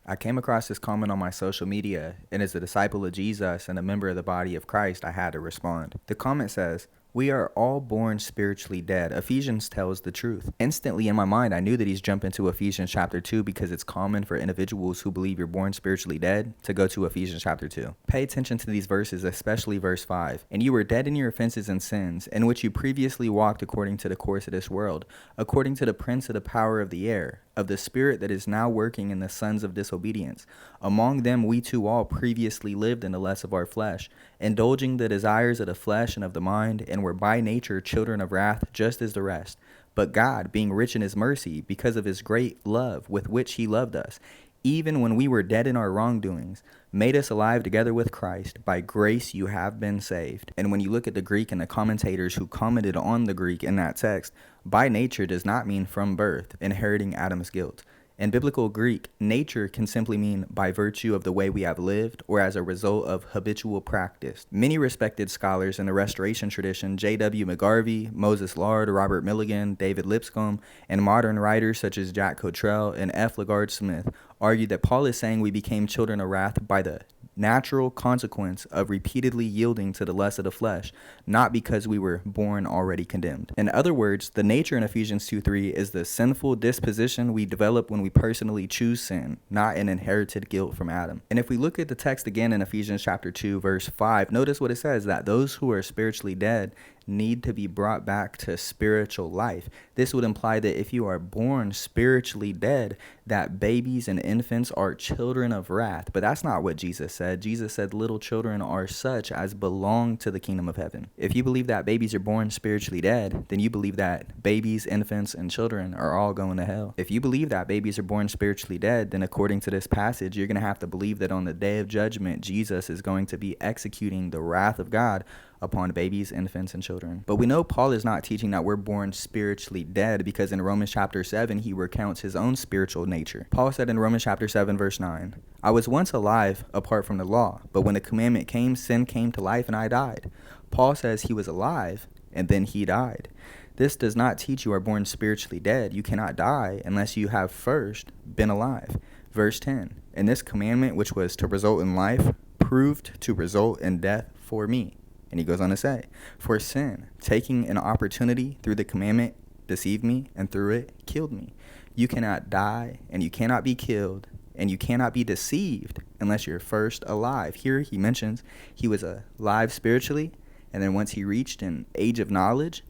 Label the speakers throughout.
Speaker 1: I came across this comment on my social media, and as a disciple of Jesus and a member of the body of Christ, I had to respond. The comment says, "We are all born spiritually dead. Ephesians tells the truth." Instantly in my mind, I knew that he's jumping to Ephesians chapter 2 because it's common for individuals who believe you're born spiritually dead to go to Ephesians chapter 2. Pay attention to these verses, especially verse 5. "And you were dead in your offenses and sins, in which you previously walked according to the course of this world, according to the prince of the power of the air, of the spirit that is now working in the sons of disobedience. Among them we too all previously lived in the lusts of our flesh, indulging the desires of the flesh and of the mind, and were by nature children of wrath, just as the rest. But God, being rich in his mercy, because of his great love with which he loved us, even when we were dead in our wrongdoings, made us alive together with Christ. By grace you have been saved." And when you look at the Greek and the commentators who commented on the Greek in that text, by nature does not mean from birth, inheriting Adam's guilt. In biblical Greek, nature can simply mean by virtue of the way we have lived or as a result of habitual practice. Many respected scholars in the Restoration tradition, J.W. McGarvey, Moses Lard, Robert Milligan, David Lipscomb, and modern writers such as Jack Cottrell and F. LaGard Smith, argued that Paul is saying we became children of wrath by the natural consequence of repeatedly yielding to the lust of the flesh, not because we were born already condemned. In other words, the nature in Ephesians 2:3 is the sinful disposition we develop when we personally choose sin, not an inherited guilt from Adam. And if we look at the text again in Ephesians chapter 2 verse 5, notice what it says, that those who are spiritually dead need to be brought back to spiritual life. This would imply that if you are born spiritually dead, that babies and infants are children of wrath. But that's not what Jesus said. Jesus said little children are such as belong to the kingdom of heaven. If you believe that babies are born spiritually dead, then you believe that babies, infants, and children are all going to hell. If you believe that babies are born spiritually dead, then according to this passage, you're going to have to believe that on the day of judgment, Jesus is going to be executing the wrath of God upon babies, infants, and children. But we know Paul is not teaching that we're born spiritually dead, because in Romans chapter 7, he recounts his own spiritual nature. Paul said in Romans chapter 7, verse 9, "I was once alive apart from the law, but when the commandment came, sin came to life and I died." Paul says he was alive and then he died. This does not teach you are born spiritually dead. You cannot die unless you have first been alive. Verse 10, "And this commandment, which was to result in life, proved to result in death for me." And he goes on to say, "For sin, taking an opportunity through the commandment, deceived me, and through it killed me." You cannot die, and you cannot be killed, and you cannot be deceived unless you're first alive. Here he mentions he was alive spiritually, and then once he reached an age of knowledge,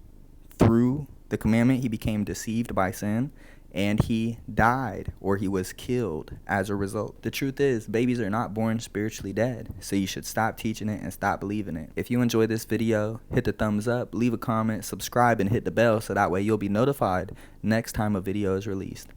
Speaker 1: through the commandment, he became deceived by sin, and he died, or he was killed as a result. The truth is, babies are not born spiritually dead, so you should stop teaching it and stop believing it. If you enjoyed this video, hit the thumbs up, leave a comment, subscribe, and hit the bell so that way you'll be notified next time a video is released.